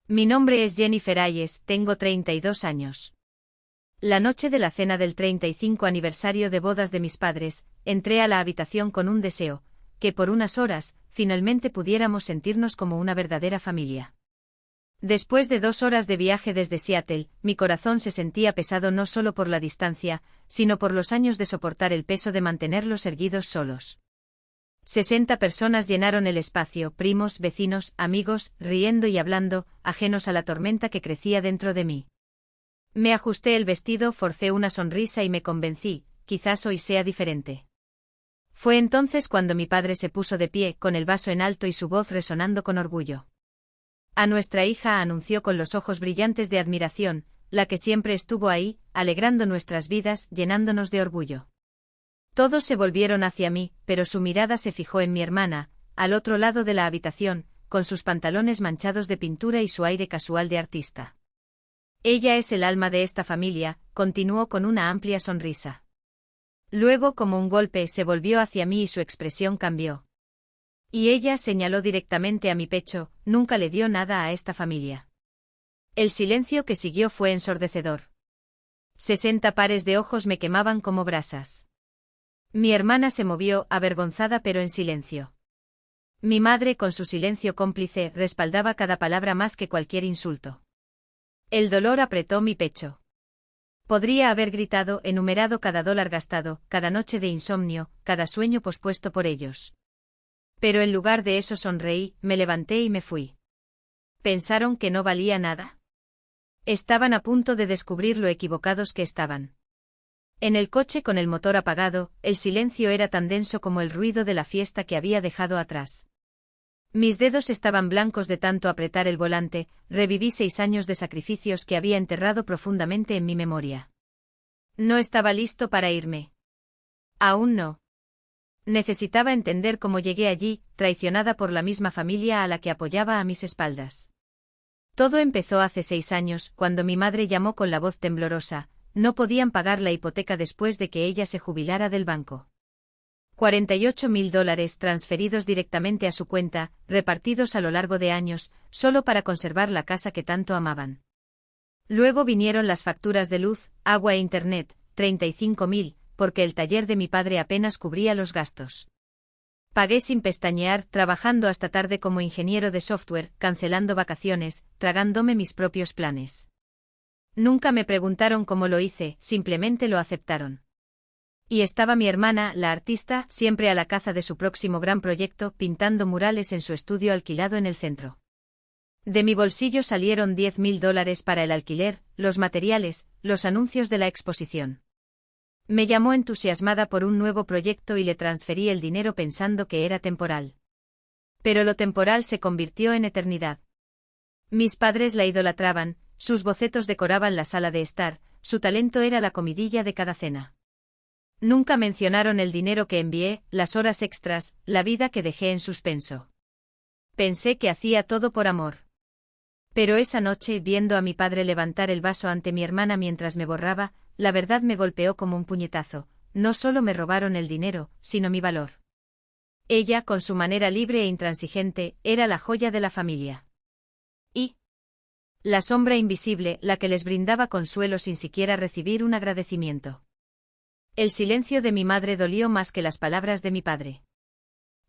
Mi nombre es Jennifer Ayes, tengo 32 años. La noche de la cena del 35 aniversario de bodas de mis padres, entré a la habitación con un deseo, que por unas horas, finalmente pudiéramos sentirnos como una verdadera familia. Después de 2 horas de viaje desde Seattle, mi corazón se sentía pesado no solo por la distancia, sino por los años de soportar el peso de mantenerlos erguidos solos. 60 personas llenaron el espacio, primos, vecinos, amigos, riendo y hablando, ajenos a la tormenta que crecía dentro de mí. Me ajusté el vestido, forcé una sonrisa y me convencí, quizás hoy sea diferente. Fue entonces cuando mi padre se puso de pie, con el vaso en alto y su voz resonando con orgullo. A nuestra hija, anunció con los ojos brillantes de admiración, la que siempre estuvo ahí, alegrando nuestras vidas, llenándonos de orgullo. Todos se volvieron hacia mí, pero su mirada se fijó en mi hermana, al otro lado de la habitación, con sus pantalones manchados de pintura y su aire casual de artista. Ella es el alma de esta familia, continuó con una amplia sonrisa. Luego, como un golpe, se volvió hacia mí y su expresión cambió. Y ella señaló directamente a mi pecho, nunca le dio nada a esta familia. El silencio que siguió fue ensordecedor. 60 pares de ojos me quemaban como brasas. Mi hermana se movió, avergonzada pero en silencio. Mi madre, con su silencio cómplice, respaldaba cada palabra más que cualquier insulto. El dolor apretó mi pecho. Podría haber gritado, enumerado cada dólar gastado, cada noche de insomnio, cada sueño pospuesto por ellos. Pero en lugar de eso sonreí, me levanté y me fui. ¿Pensaron que no valía nada? Estaban a punto de descubrir lo equivocados que estaban. En el coche con el motor apagado, el silencio era tan denso como el ruido de la fiesta que había dejado atrás. Mis dedos estaban blancos de tanto apretar el volante, reviví 6 años de sacrificios que había enterrado profundamente en mi memoria. No estaba listo para irme. Aún no. Necesitaba entender cómo llegué allí, traicionada por la misma familia a la que apoyaba a mis espaldas. Todo empezó hace 6 años, cuando mi madre llamó con la voz temblorosa. No podían pagar la hipoteca después de que ella se jubilara del banco. $48.000 transferidos directamente a su cuenta, repartidos a lo largo de años, solo para conservar la casa que tanto amaban. Luego vinieron las facturas de luz, agua e internet, 35.000, porque el taller de mi padre apenas cubría los gastos. Pagué sin pestañear, trabajando hasta tarde como ingeniero de software, cancelando vacaciones, tragándome mis propios planes. Nunca me preguntaron cómo lo hice, simplemente lo aceptaron. Y estaba mi hermana, la artista, siempre a la caza de su próximo gran proyecto, pintando murales en su estudio alquilado en el centro. De mi bolsillo salieron $10.000 para el alquiler, los materiales, los anuncios de la exposición. Me llamó entusiasmada por un nuevo proyecto y le transferí el dinero pensando que era temporal. Pero lo temporal se convirtió en eternidad. Mis padres la idolatraban, sus bocetos decoraban la sala de estar, su talento era la comidilla de cada cena. Nunca mencionaron el dinero que envié, las horas extras, la vida que dejé en suspenso. Pensé que hacía todo por amor. Pero esa noche, viendo a mi padre levantar el vaso ante mi hermana mientras me borraba, la verdad me golpeó como un puñetazo. No solo me robaron el dinero, sino mi valor. Ella, con su manera libre e intransigente, era la joya de la familia. Y la sombra invisible, la que les brindaba consuelo sin siquiera recibir un agradecimiento. El silencio de mi madre dolió más que las palabras de mi padre.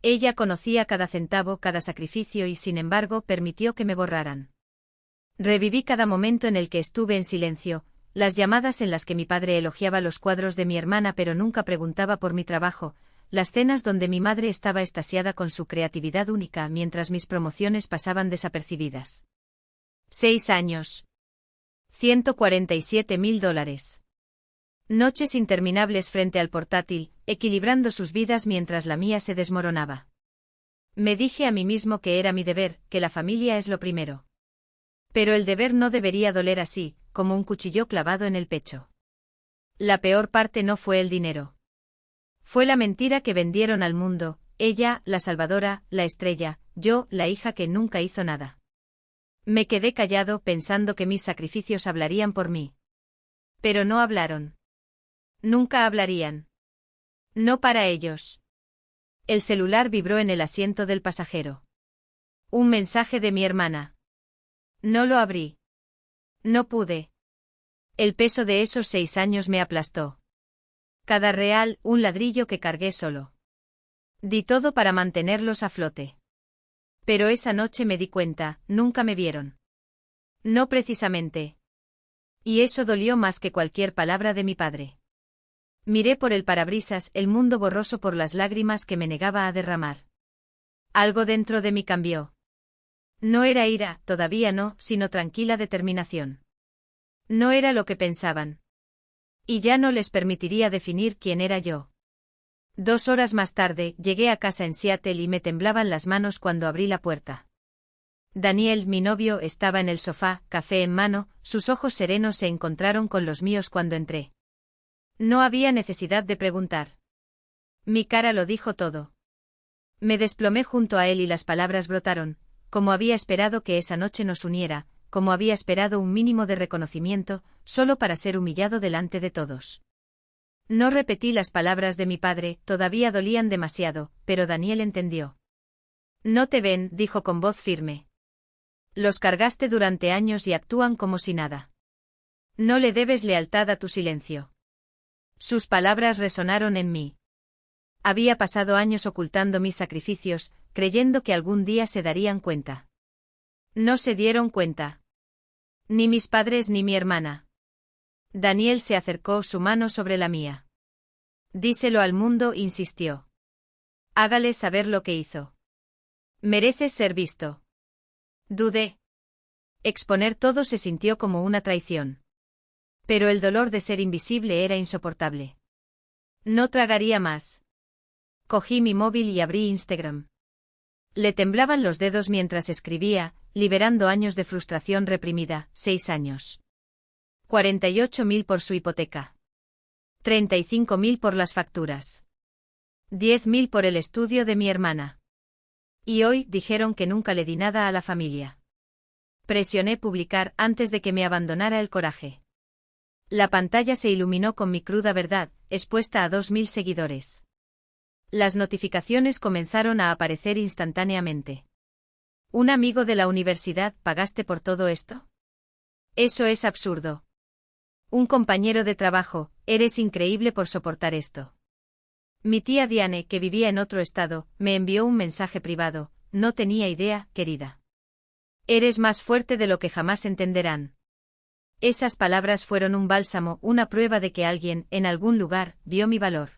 Ella conocía cada centavo, cada sacrificio y, sin embargo, permitió que me borraran. Reviví cada momento en el que estuve en silencio, las llamadas en las que mi padre elogiaba los cuadros de mi hermana pero nunca preguntaba por mi trabajo, las cenas donde mi madre estaba extasiada con su creatividad única mientras mis promociones pasaban desapercibidas. 6 años. $147.000. Noches interminables frente al portátil, equilibrando sus vidas mientras la mía se desmoronaba. Me dije a mí mismo que era mi deber, que la familia es lo primero. Pero el deber no debería doler así, como un cuchillo clavado en el pecho. La peor parte no fue el dinero. Fue la mentira que vendieron al mundo, ella, la salvadora, la estrella, yo, la hija que nunca hizo nada. Me quedé callado pensando que mis sacrificios hablarían por mí. Pero no hablaron. Nunca hablarían. No para ellos. El celular vibró en el asiento del pasajero. Un mensaje de mi hermana. No lo abrí. No pude. El peso de esos 6 años me aplastó. Cada real, un ladrillo que cargué solo. Di todo para mantenerlos a flote. Pero esa noche me di cuenta, nunca me vieron. No precisamente. Y eso dolió más que cualquier palabra de mi padre. Miré por el parabrisas, el mundo borroso por las lágrimas que me negaba a derramar. Algo dentro de mí cambió. No era ira, todavía no, sino tranquila determinación. No era lo que pensaban. Y ya no les permitiría definir quién era yo. 2 horas más tarde, llegué a casa en Seattle y me temblaban las manos cuando abrí la puerta. Daniel, mi novio, estaba en el sofá, café en mano, sus ojos serenos se encontraron con los míos cuando entré. No había necesidad de preguntar. Mi cara lo dijo todo. Me desplomé junto a él y las palabras brotaron, como había esperado que esa noche nos uniera, como había esperado un mínimo de reconocimiento, solo para ser humillado delante de todos. No repetí las palabras de mi padre, todavía dolían demasiado, pero Daniel entendió. No te ven, dijo con voz firme. Los cargaste durante años y actúan como si nada. No le debes lealtad a tu silencio. Sus palabras resonaron en mí. Había pasado años ocultando mis sacrificios, creyendo que algún día se darían cuenta. No se dieron cuenta. Ni mis padres ni mi hermana. Daniel se acercó su mano sobre la mía. Díselo al mundo, insistió. Hágale saber lo que hizo. Mereces ser visto. Dudé. Exponer todo se sintió como una traición. Pero el dolor de ser invisible era insoportable. No tragaría más. Cogí mi móvil y abrí Instagram. Le temblaban los dedos mientras escribía, liberando años de frustración reprimida, 6 años. 48.000 por su hipoteca. 35.000 por las facturas. 10.000 por el estudio de mi hermana. Y hoy dijeron que nunca le di nada a la familia. Presioné publicar antes de que me abandonara el coraje. La pantalla se iluminó con mi cruda verdad, expuesta a 2.000 seguidores. Las notificaciones comenzaron a aparecer instantáneamente. ¿Un amigo de la universidad pagaste por todo esto? Eso es absurdo. Un compañero de trabajo, eres increíble por soportar esto. Mi tía Diane, que vivía en otro estado, me envió un mensaje privado, no tenía idea, querida. Eres más fuerte de lo que jamás entenderán. Esas palabras fueron un bálsamo, una prueba de que alguien, en algún lugar, vio mi valor.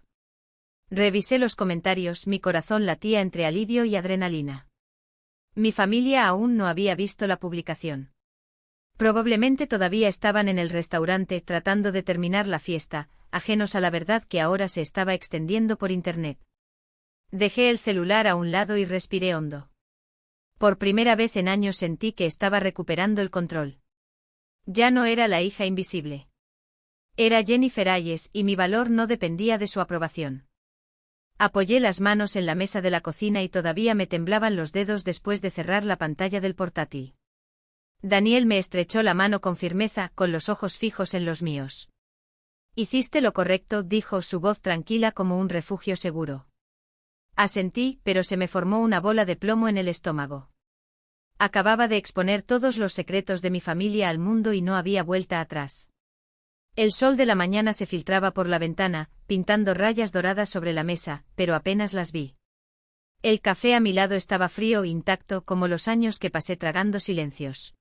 Revisé los comentarios, mi corazón latía entre alivio y adrenalina. Mi familia aún no había visto la publicación. Probablemente todavía estaban en el restaurante tratando de terminar la fiesta, ajenos a la verdad que ahora se estaba extendiendo por Internet. Dejé el celular a un lado y respiré hondo. Por primera vez en años sentí que estaba recuperando el control. Ya no era la hija invisible. Era Jennifer Hayes y mi valor no dependía de su aprobación. Apoyé las manos en la mesa de la cocina y todavía me temblaban los dedos después de cerrar la pantalla del portátil. Daniel me estrechó la mano con firmeza, con los ojos fijos en los míos. Hiciste lo correcto, dijo, su voz tranquila como un refugio seguro. Asentí, pero se me formó una bola de plomo en el estómago. Acababa de exponer todos los secretos de mi familia al mundo y no había vuelta atrás. El sol de la mañana se filtraba por la ventana, pintando rayas doradas sobre la mesa, pero apenas las vi. El café a mi lado estaba frío e intacto como los años que pasé tragando silencios.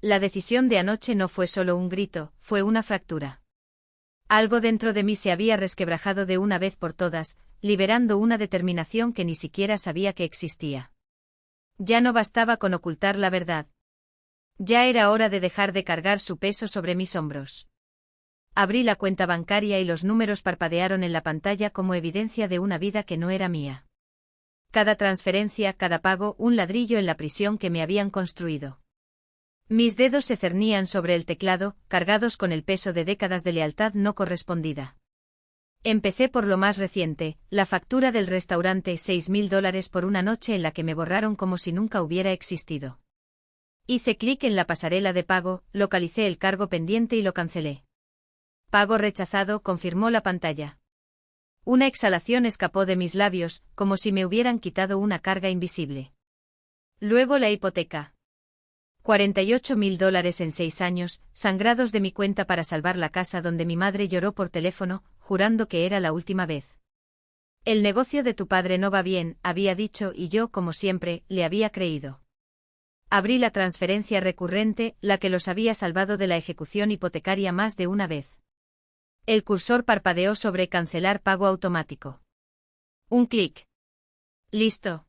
La decisión de anoche no fue solo un grito, fue una fractura. Algo dentro de mí se había resquebrajado de una vez por todas, liberando una determinación que ni siquiera sabía que existía. Ya no bastaba con ocultar la verdad. Ya era hora de dejar de cargar su peso sobre mis hombros. Abrí la cuenta bancaria y los números parpadearon en la pantalla como evidencia de una vida que no era mía. Cada transferencia, cada pago, un ladrillo en la prisión que me habían construido. Mis dedos se cernían sobre el teclado, cargados con el peso de décadas de lealtad no correspondida. Empecé por lo más reciente, la factura del restaurante, $6.000 por una noche en la que me borraron como si nunca hubiera existido. Hice clic en la pasarela de pago, localicé el cargo pendiente y lo cancelé. Pago rechazado, confirmó la pantalla. Una exhalación escapó de mis labios, como si me hubieran quitado una carga invisible. Luego la hipoteca. $48.000 en 6 años, sangrados de mi cuenta para salvar la casa donde mi madre lloró por teléfono, jurando que era la última vez. El negocio de tu padre no va bien, había dicho y yo, como siempre, le había creído. Abrí la transferencia recurrente, la que los había salvado de la ejecución hipotecaria más de una vez. El cursor parpadeó sobre cancelar pago automático. Un clic. Listo.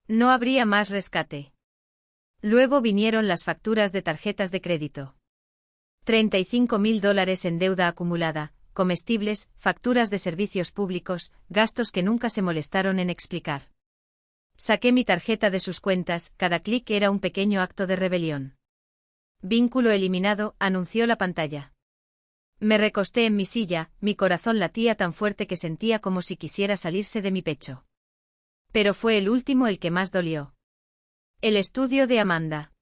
No habría más rescate. Luego vinieron las facturas de tarjetas de crédito. $35.000 en deuda acumulada, comestibles, facturas de servicios públicos, gastos que nunca se molestaron en explicar. Saqué mi tarjeta de sus cuentas, cada clic era un pequeño acto de rebelión. Vínculo eliminado, anunció la pantalla. Me recosté en mi silla, mi corazón latía tan fuerte que sentía como si quisiera salirse de mi pecho. Pero fue el último el que más dolió. El estudio de Amanda.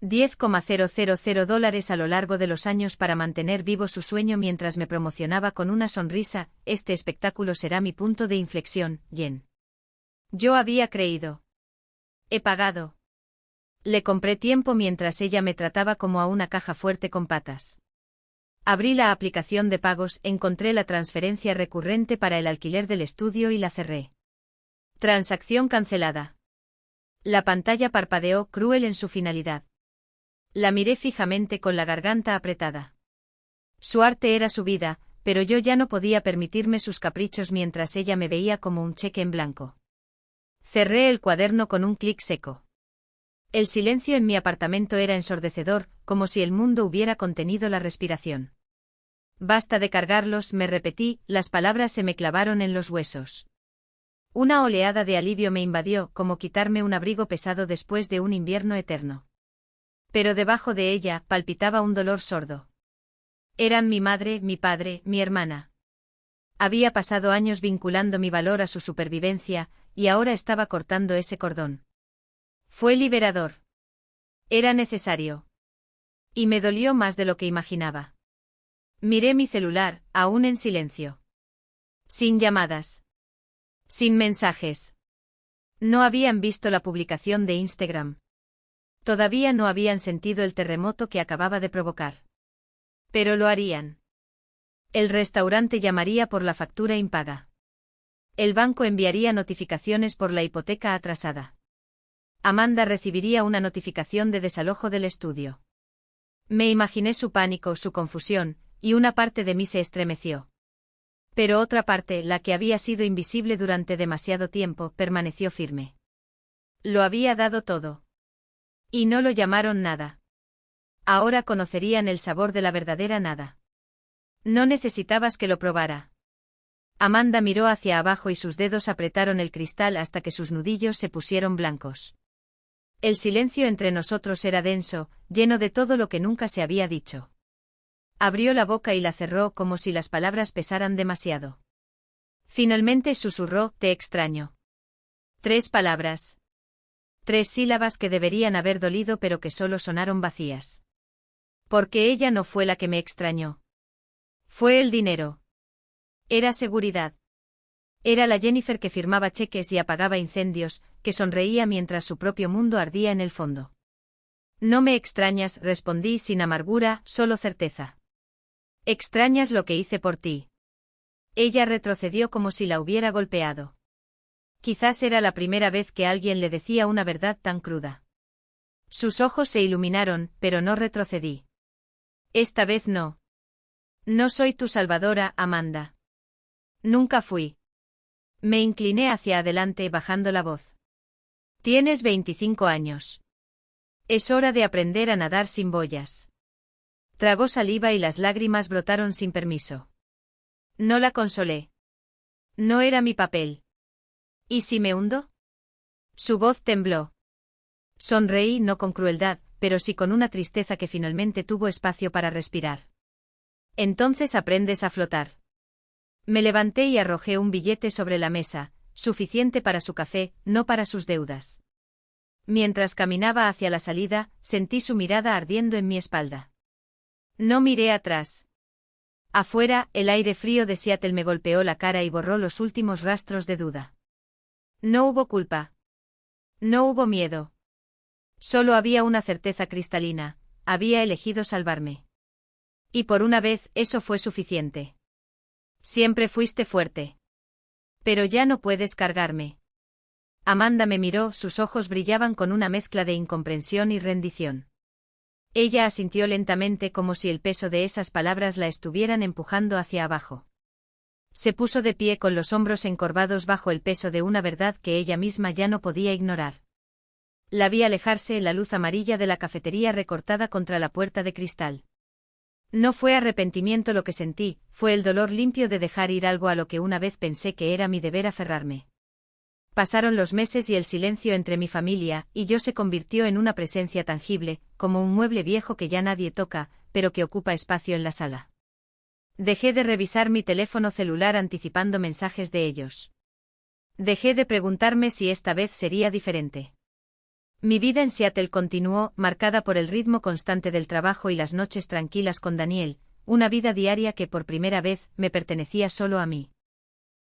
$10,000 a lo largo de los años para mantener vivo su sueño mientras me promocionaba con una sonrisa, este espectáculo será mi punto de inflexión, Jen. Yo había creído. He pagado. Le compré tiempo mientras ella me trataba como a una caja fuerte con patas. Abrí la aplicación de pagos, encontré la transferencia recurrente para el alquiler del estudio y la cerré. Transacción cancelada. La pantalla parpadeó, cruel en su finalidad. La miré fijamente con la garganta apretada. Su arte era su vida, pero yo ya no podía permitirme sus caprichos mientras ella me veía como un cheque en blanco. Cerré el cuaderno con un clic seco. El silencio en mi apartamento era ensordecedor, como si el mundo hubiera contenido la respiración. Basta de cargarlos, me repetí, las palabras se me clavaron en los huesos. Una oleada de alivio me invadió, como quitarme un abrigo pesado después de un invierno eterno. Pero debajo de ella palpitaba un dolor sordo. Eran mi madre, mi padre, mi hermana. Había pasado años vinculando mi valor a su supervivencia, y ahora estaba cortando ese cordón. Fue liberador. Era necesario. Y me dolió más de lo que imaginaba. Miré mi celular, aún en silencio. Sin llamadas. Sin mensajes. No habían visto la publicación de Instagram. Todavía no habían sentido el terremoto que acababa de provocar. Pero lo harían. El restaurante llamaría por la factura impaga. El banco enviaría notificaciones por la hipoteca atrasada. Amanda recibiría una notificación de desalojo del estudio. Me imaginé su pánico, su confusión, y una parte de mí se estremeció. Pero otra parte, la que había sido invisible durante demasiado tiempo, permaneció firme. Lo había dado todo. Y no lo llamaron nada. Ahora conocerían el sabor de la verdadera nada. No necesitabas que lo probara. Amanda miró hacia abajo y sus dedos apretaron el cristal hasta que sus nudillos se pusieron blancos. El silencio entre nosotros era denso, lleno de todo lo que nunca se había dicho. Abrió la boca y la cerró como si las palabras pesaran demasiado. Finalmente susurró, te extraño. 3 palabras. 3 sílabas que deberían haber dolido pero que solo sonaron vacías. Porque ella no fue la que me extrañó. Fue el dinero. Era seguridad. Era la Jennifer que firmaba cheques y apagaba incendios, que sonreía mientras su propio mundo ardía en el fondo. No me extrañas, respondí sin amargura, solo certeza. Extrañas lo que hice por ti. Ella retrocedió como si la hubiera golpeado. Quizás era la primera vez que alguien le decía una verdad tan cruda. Sus ojos se iluminaron, pero no retrocedí. Esta vez no. No soy tu salvadora, Amanda. Nunca fui. Me incliné hacia adelante bajando la voz. Tienes 25 años. Es hora de aprender a nadar sin boyas. Tragó saliva y las lágrimas brotaron sin permiso. No la consolé. No era mi papel. ¿Y si me hundo? Su voz tembló. Sonreí no con crueldad, pero sí con una tristeza que finalmente tuvo espacio para respirar. Entonces aprendes a flotar. Me levanté y arrojé un billete sobre la mesa, suficiente para su café, no para sus deudas. Mientras caminaba hacia la salida, sentí su mirada ardiendo en mi espalda. No miré atrás. Afuera, el aire frío de Seattle me golpeó la cara y borró los últimos rastros de duda. No hubo culpa. No hubo miedo. Solo había una certeza cristalina: había elegido salvarme. Y por una vez eso fue suficiente. Siempre fuiste fuerte. Pero ya no puedes cargarme. Amanda me miró, sus ojos brillaban con una mezcla de incomprensión y rendición. Ella asintió lentamente como si el peso de esas palabras la estuvieran empujando hacia abajo. Se puso de pie con los hombros encorvados bajo el peso de una verdad que ella misma ya no podía ignorar. La vi alejarse, la luz amarilla de la cafetería recortada contra la puerta de cristal. No fue arrepentimiento lo que sentí, fue el dolor limpio de dejar ir algo a lo que una vez pensé que era mi deber aferrarme. Pasaron los meses y el silencio entre mi familia y yo se convirtió en una presencia tangible, como un mueble viejo que ya nadie toca, pero que ocupa espacio en la sala. Dejé de revisar mi teléfono celular anticipando mensajes de ellos. Dejé de preguntarme si esta vez sería diferente. Mi vida en Seattle continuó, marcada por el ritmo constante del trabajo y las noches tranquilas con Daniel, una vida diaria que por primera vez me pertenecía solo a mí.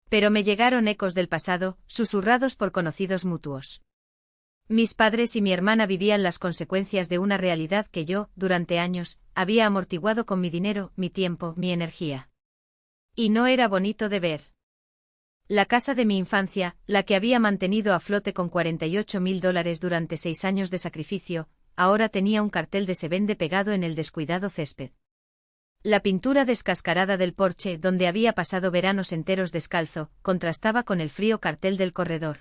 Pero me llegaron ecos del pasado, susurrados por conocidos mutuos. Mis padres y mi hermana vivían las consecuencias de una realidad que yo, durante años, había amortiguado con mi dinero, mi tiempo, mi energía. Y no era bonito de ver. La casa de mi infancia, la que había mantenido a flote con $48,000 durante 6 años de sacrificio, ahora tenía un cartel de "se vende" pegado en el descuidado césped. La pintura descascarada del porche, donde había pasado veranos enteros descalzo, contrastaba con el frío cartel del corredor.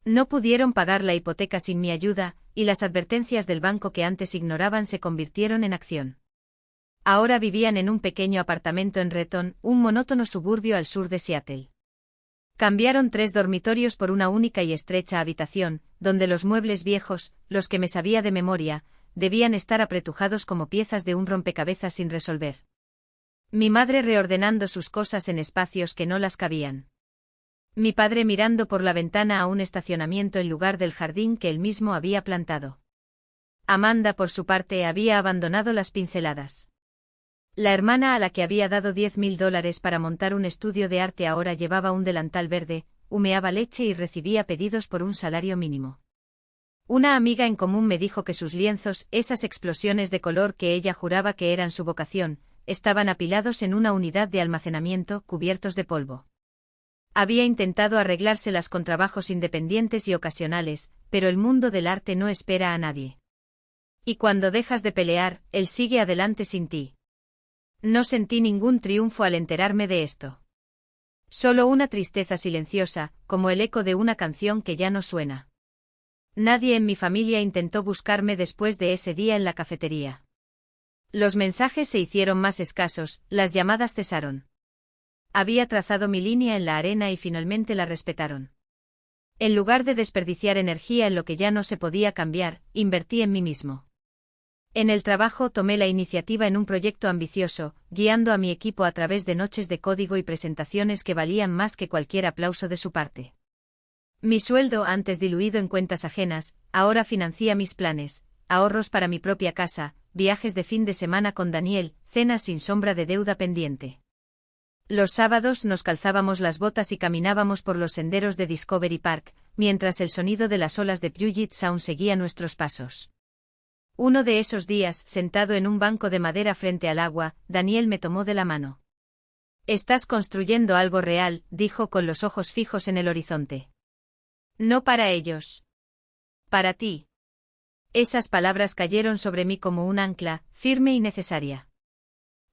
No pudieron pagar la hipoteca sin mi ayuda, y las advertencias del banco que antes ignoraban se convirtieron en acción. Ahora vivían en un pequeño apartamento en Renton, un monótono suburbio al sur de Seattle. Cambiaron 3 dormitorios por una única y estrecha habitación, donde los muebles viejos, los que me sabía de memoria, debían estar apretujados como piezas de un rompecabezas sin resolver. Mi madre reordenando sus cosas en espacios que no las cabían. Mi padre mirando por la ventana a un estacionamiento en lugar del jardín que él mismo había plantado. Amanda, por su parte, había abandonado las pinceladas. La hermana a la que había dado $10,000 para montar un estudio de arte ahora llevaba un delantal verde, humeaba leche y recibía pedidos por un salario mínimo. Una amiga en común me dijo que sus lienzos, esas explosiones de color que ella juraba que eran su vocación, estaban apilados en una unidad de almacenamiento, cubiertos de polvo. Había intentado arreglárselas con trabajos independientes y ocasionales, pero el mundo del arte no espera a nadie. Y cuando dejas de pelear, él sigue adelante sin ti. No sentí ningún triunfo al enterarme de esto. Solo una tristeza silenciosa, como el eco de una canción que ya no suena. Nadie en mi familia intentó buscarme después de ese día en la cafetería. Los mensajes se hicieron más escasos, las llamadas cesaron. Había trazado mi línea en la arena y finalmente la respetaron. En lugar de desperdiciar energía en lo que ya no se podía cambiar, invertí en mí mismo. En el trabajo tomé la iniciativa en un proyecto ambicioso, guiando a mi equipo a través de noches de código y presentaciones que valían más que cualquier aplauso de su parte. Mi sueldo, antes diluido en cuentas ajenas, ahora financia mis planes, ahorros para mi propia casa, viajes de fin de semana con Daniel, cenas sin sombra de deuda pendiente. Los sábados nos calzábamos las botas y caminábamos por los senderos de Discovery Park, mientras el sonido de las olas de Puget Sound seguía nuestros pasos. Uno de esos días, sentado en un banco de madera frente al agua, Daniel me tomó de la mano. «Estás construyendo algo real», dijo con los ojos fijos en el horizonte. «No para ellos. Para ti». Esas palabras cayeron sobre mí como un ancla, firme y necesaria.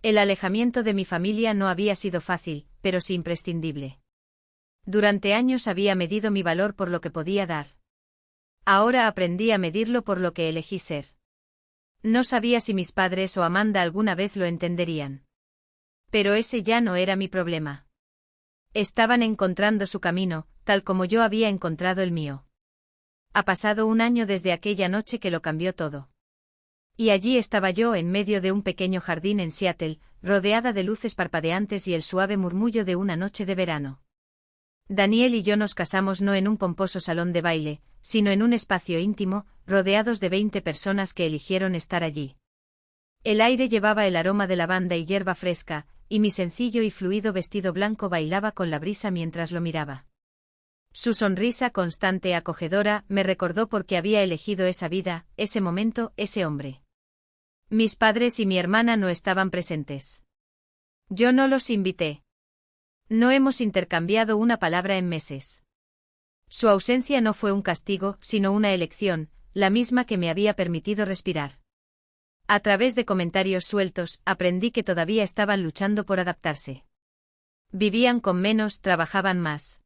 El alejamiento de mi familia no había sido fácil, pero sí imprescindible. Durante años había medido mi valor por lo que podía dar. Ahora aprendí a medirlo por lo que elegí ser. No sabía si mis padres o Amanda alguna vez lo entenderían. Pero ese ya no era mi problema. Estaban encontrando su camino, tal como yo había encontrado el mío. Ha pasado 1 año desde aquella noche que lo cambió todo. Y allí estaba yo en medio de un pequeño jardín en Seattle, rodeada de luces parpadeantes y el suave murmullo de una noche de verano. Daniel y yo nos casamos no en un pomposo salón de baile, sino en un espacio íntimo, rodeados de 20 personas que eligieron estar allí. El aire llevaba el aroma de lavanda y hierba fresca, y mi sencillo y fluido vestido blanco bailaba con la brisa mientras lo miraba. Su sonrisa constante acogedora me recordó por qué había elegido esa vida, ese momento, ese hombre. Mis padres y mi hermana no estaban presentes. Yo no los invité. No hemos intercambiado una palabra en meses. Su ausencia no fue un castigo, sino una elección, la misma que me había permitido respirar. A través de comentarios sueltos, aprendí que todavía estaban luchando por adaptarse. Vivían con menos, trabajaban más.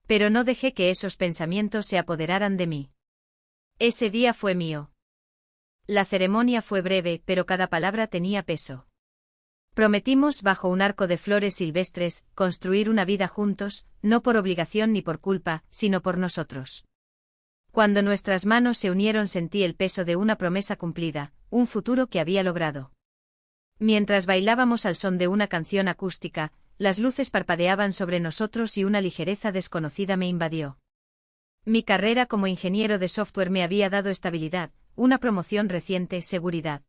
Pero no dejé que esos pensamientos se apoderaran de mí. Ese día fue mío. La ceremonia fue breve, pero cada palabra tenía peso. Prometimos, bajo un arco de flores silvestres, construir una vida juntos, no por obligación ni por culpa, sino por nosotros. Cuando nuestras manos se unieron sentí el peso de una promesa cumplida, un futuro que había logrado. Mientras bailábamos al son de una canción acústica, las luces parpadeaban sobre nosotros y una ligereza desconocida me invadió. Mi carrera como ingeniero de software me había dado estabilidad, una promoción reciente, seguridad.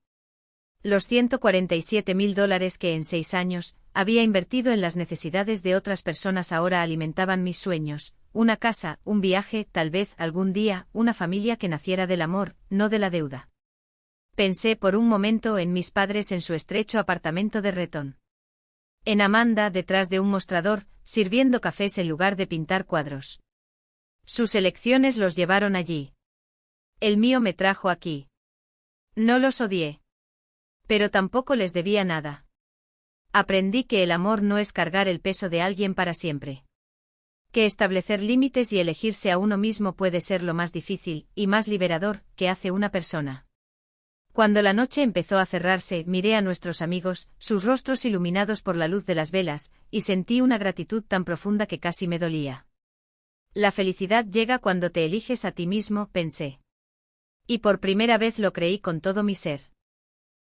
Los $147.000 que en 6 años había invertido en las necesidades de otras personas ahora alimentaban mis sueños, una casa, un viaje, tal vez algún día, una familia que naciera del amor, no de la deuda. Pensé por un momento en mis padres en su estrecho apartamento de Retton. En Amanda, detrás de un mostrador, sirviendo cafés en lugar de pintar cuadros. Sus elecciones los llevaron allí. El mío me trajo aquí. No los odié. Pero tampoco les debía nada. Aprendí que el amor no es cargar el peso de alguien para siempre. Que establecer límites y elegirse a uno mismo puede ser lo más difícil, y más liberador, que hace una persona. Cuando la noche empezó a cerrarse, miré a nuestros amigos, sus rostros iluminados por la luz de las velas, y sentí una gratitud tan profunda que casi me dolía. La felicidad llega cuando te eliges a ti mismo, pensé. Y por primera vez lo creí con todo mi ser.